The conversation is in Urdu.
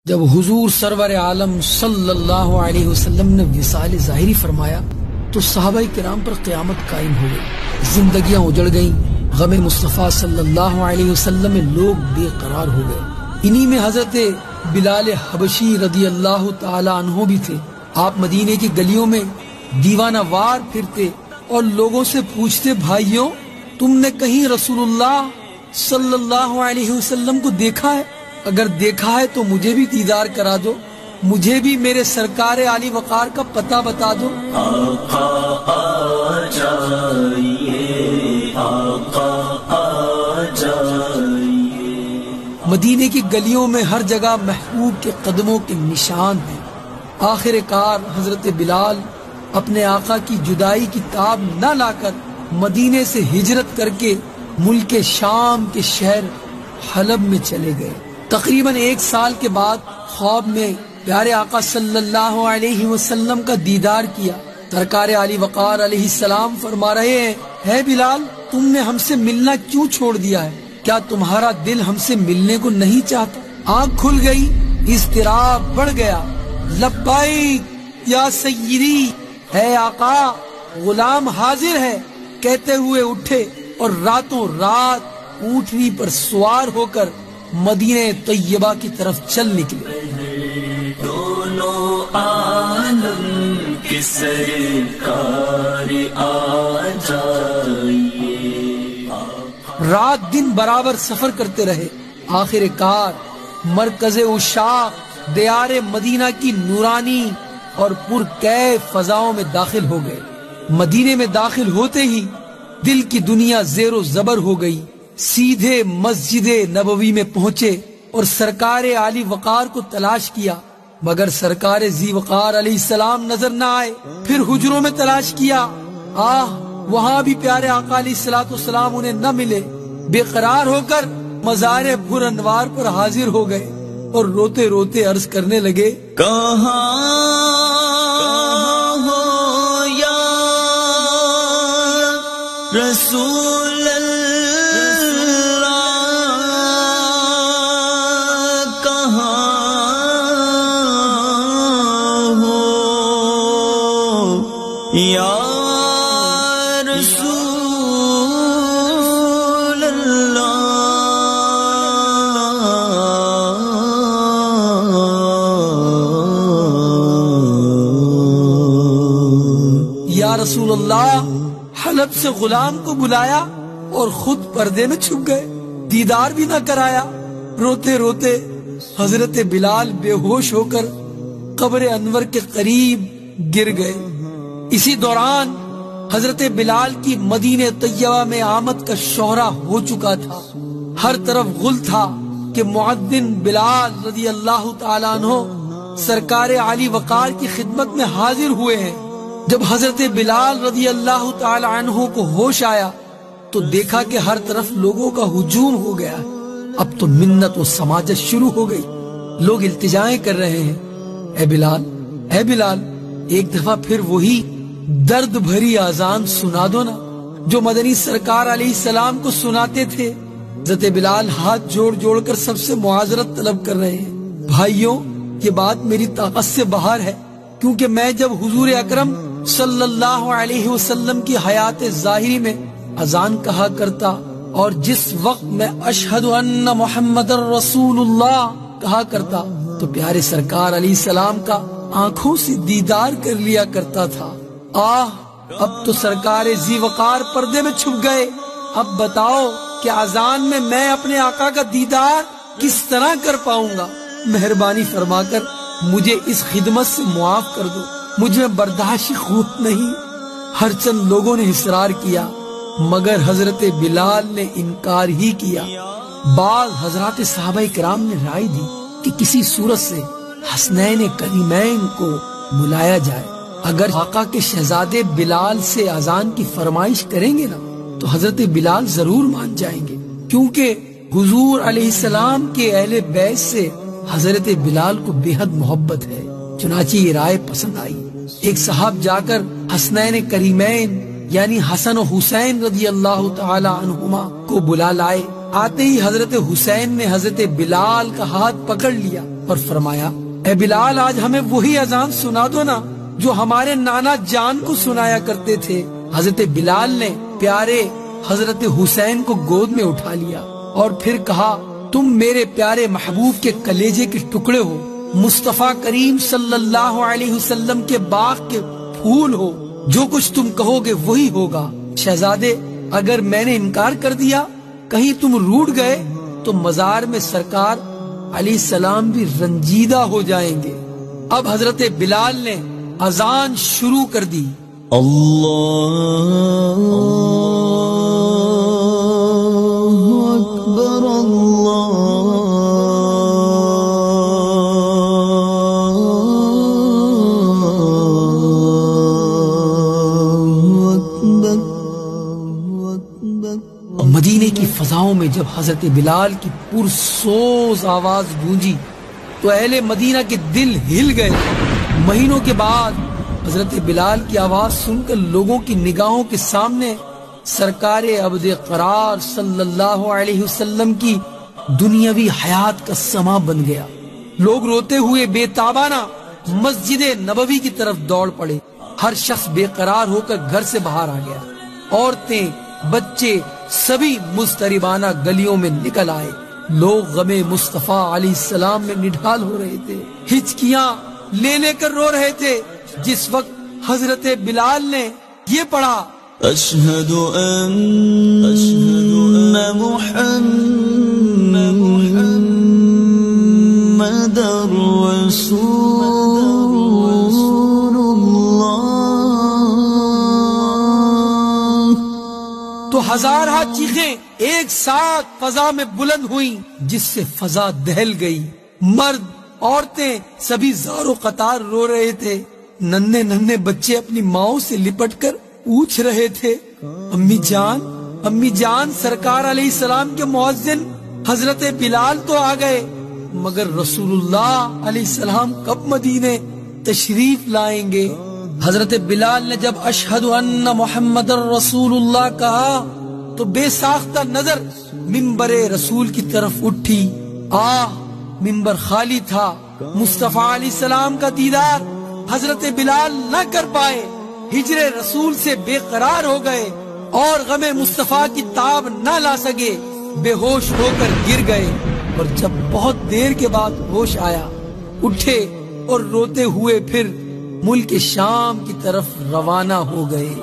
جب حضور سرور عالم صلی اللہ علیہ وسلم نے وصال ظاہری فرمایا تو صحابہ کرام پر قیامت قائم ہو گئی، زندگیاں اجڑ گئیں، غم مصطفیٰ صلی اللہ علیہ وسلم میں لوگ بے قرار ہو گئے۔ انہی میں حضرت بلال حبشی رضی اللہ تعالی عنہ بھی تھے۔ آپ مدینے کی گلیوں میں دیوانہ وار پھرتے اور لوگوں سے پوچھتے، بھائیوں تم نے کہیں رسول اللہ صلی اللہ علیہ وسلم کو دیکھا ہے؟ اگر دیکھا ہے تو مجھے بھی دیدار کرا دو، مجھے بھی میرے سرکار علی وقار کا پتہ بتا دو۔ آقا آ جائیے، آقا آ جائیے۔ مدینے کی گلیوں میں ہر جگہ محبوب کے قدموں کے نشان ہیں۔ آخر کار حضرت بلال اپنے آقا کی جدائی کی تاب نہ لا کر مدینے سے ہجرت کر کے ملک شام کے شہر حلب میں چلے گئے۔ تقریباً 1 سال کے بعد خواب میں پیارے آقا صلی اللہ علیہ وسلم کا دیدار کیا۔ سرکار علی وقار علیہ السلام فرما رہے ہیں، ہے بلال تم نے ہم سے ملنا کیوں چھوڑ دیا ہے؟ کیا تمہارا دل ہم سے ملنے کو نہیں چاہتا؟ آنکھ کھل گئی، اضطراب بڑھ گیا۔ لبیک یا سیدی، ہے آقا غلام حاضر ہے کہتے ہوئے اٹھے اور راتوں رات اونٹنی پر سوار ہو کر مدینہ طیبہ کی طرف چل نکلے۔ دونوں عالم کے سرکار آ جائیے۔ رات دن برابر سفر کرتے رہے، آخر کار مرکز عشاق دیار مدینہ کی نورانی اور پرکیف فضاؤں میں داخل ہو گئے۔ مدینے میں داخل ہوتے ہی دل کی دنیا زیر و زبر ہو گئی۔ سیدھے مسجد نبوی میں پہنچے اور سرکار علی وقار کو تلاش کیا، مگر سرکار ذی وقار علیہ السلام نظر نہ آئے۔ پھر حجروں میں تلاش کیا، وہاں بھی پیارے آقا علیہ السلام انہیں نہ ملے۔ بے قرار ہو کر مزار پر انوار پر حاضر ہو گئے اور روتے روتے عرض کرنے لگے، کہاں ہو یا رسول اللہ، کہاں ہو یا رسول اللہ۔ یا رسول اللہ، حلب سے غلام کو بلایا اور خود پردے میں چھپ گئے، دیدار بھی نہ کرایا۔ روتے روتے حضرت بلال بے ہوش ہو کر قبر انور کے قریب گر گئے۔ اسی دوران حضرت بلال کی مدینہ طیبہ میں آمد کا شہرہ ہو چکا تھا۔ ہر طرف غل تھا کہ مؤذن بلال رضی اللہ تعالیٰ عنہ سرکار علی وقار کی خدمت میں حاضر ہوئے ہیں۔ جب حضرت بلال رضی اللہ تعالی عنہ کو ہوش آیا تو دیکھا کہ ہر طرف لوگوں کا ہجوم ہو گیا ہے۔ اب تو منت و سماجت شروع ہو گئی، لوگ التجائیں کر رہے ہیں، اے بلال اے بلال ایک دفعہ پھر وہی درد بھری آذان سنا دو نا جو مدنی سرکار علیہ السلام کو سناتے تھے۔ حضرت بلال ہاتھ جوڑ جوڑ کر سب سے معذرت طلب کر رہے ہیں، بھائیوں یہ بات میری طاقت سے باہر ہے، کیونکہ میں جب حضور اکرم صلی اللہ علیہ وسلم کی حیات ظاہری میں اذان کہا کرتا اور جس وقت میں اشہد ان محمد رسول اللہ کہا کرتا تو پیارے سرکار علیہ السلام کا آنکھوں سے دیدار کر لیا کرتا تھا۔ اب تو سرکار ذی وقار پردے میں چھپ گئے، اب بتاؤ کہ اذان میں میں اپنے آقا کا دیدار کس طرح کر پاؤں گا؟ مہربانی فرما کر مجھے اس خدمت سے معاف کر دو، مجھ میں برداشت قوت نہیں۔ ہر چند لوگوں نے اصرار کیا مگر حضرت بلال نے انکار ہی کیا۔ بعض حضرات صحابہ کرام نے رائے دی کہ کسی صورت سے حسنین کریمین کو بلایا جائے، اگر آقا کے شہزادے بلال سے اذان کی فرمائش کریں گے نا تو حضرت بلال ضرور مان جائیں گے، کیونکہ حضور علیہ السلام کے اہل بیت سے حضرت بلال کو بے حد محبت ہے۔ چنانچہ یہ رائے پسند آئی۔ ایک صاحب جا کر حسنین کریمین یعنی حسن و حسین رضی اللہ تعالی عنہما کو بلا لائے۔ آتے ہی حضرت حسین نے حضرت بلال کا ہاتھ پکڑ لیا اور فرمایا اے بلال آج ہمیں وہی اذان سنا دو نا جو ہمارے نانا جان کو سنایا کرتے تھے۔ حضرت بلال نے پیارے حضرت حسین کو گود میں اٹھا لیا اور پھر کہا تم میرے پیارے محبوب کے کلیجے کے ٹکڑے ہو، مصطفیٰ کریم صلی اللہ علیہ وسلم کے باغ کے پھول ہو، جو کچھ تم کہو گے وہی ہوگا۔ شہزادے اگر میں نے انکار کر دیا، کہیں تم روٹھ گئے تو مزار میں سرکار علیہ السلام بھی رنجیدہ ہو جائیں گے۔ اب حضرت بلال نے اذان شروع کر دی۔ اللہ اکبر اللہ اکبر۔ مدینے کی فضاؤں میں جب حضرت بلال کی پرسوز آواز گونجی تو اہل مدینہ کے دل ہل گئے۔ مہینوں کے بعد حضرت بلال کی آواز سن کر لوگوں کی نگاہوں کے سامنے سرکار عبد قرار صلی اللہ علیہ وسلم کی دنیاوی حیات کا سما بن گیا۔ لوگ روتے ہوئے بے تابانہ مسجد نبوی کی طرف دوڑ پڑے۔ ہر شخص بے قرار ہو کر گھر سے باہر آ گیا۔ عورتیں، بچے سبھی مضطربانہ گلیوں میں نکل آئے۔ لوگ غم مصطفیٰ علیہ السلام میں نڈھال ہو رہے تھے، ہچکیاں لے لے کر رو رہے تھے۔ جس وقت حضرت بلال نے یہ پڑھا اشہد ان محمد رسول اللہ، تو ہزارہ چیخیں ایک ساتھ فضا میں بلند ہوئیں، جس سے فضا دہل گئی۔ مرد، عورتیں سبھی زار و قطار رو رہے تھے۔ ننھے ننھے بچے اپنی ماؤں سے لپٹ کر پوچھ رہے تھے امی جان سرکار علیہ السلام کے مؤذن حضرت بلال تو آ گئے، مگر رسول اللہ علیہ السلام کب مدینے تشریف لائیں گے؟ حضرت بلال نے جب اشہد ان محمد رسول اللہ کہا تو بے ساختہ نظر منبر رسول کی طرف اٹھی۔ منبر خالی تھا۔ مصطفیٰ علیہ السلام کا دیدار حضرت بلال نہ کر پائے، ہجر رسول سے بے قرار ہو گئے اور غم مصطفیٰ کی تاب نہ لا سکے، بے ہوش ہو کر گر گئے، اور جب بہت دیر کے بعد ہوش آیا اٹھے اور روتے ہوئے پھر ملک شام کی طرف روانہ ہو گئے۔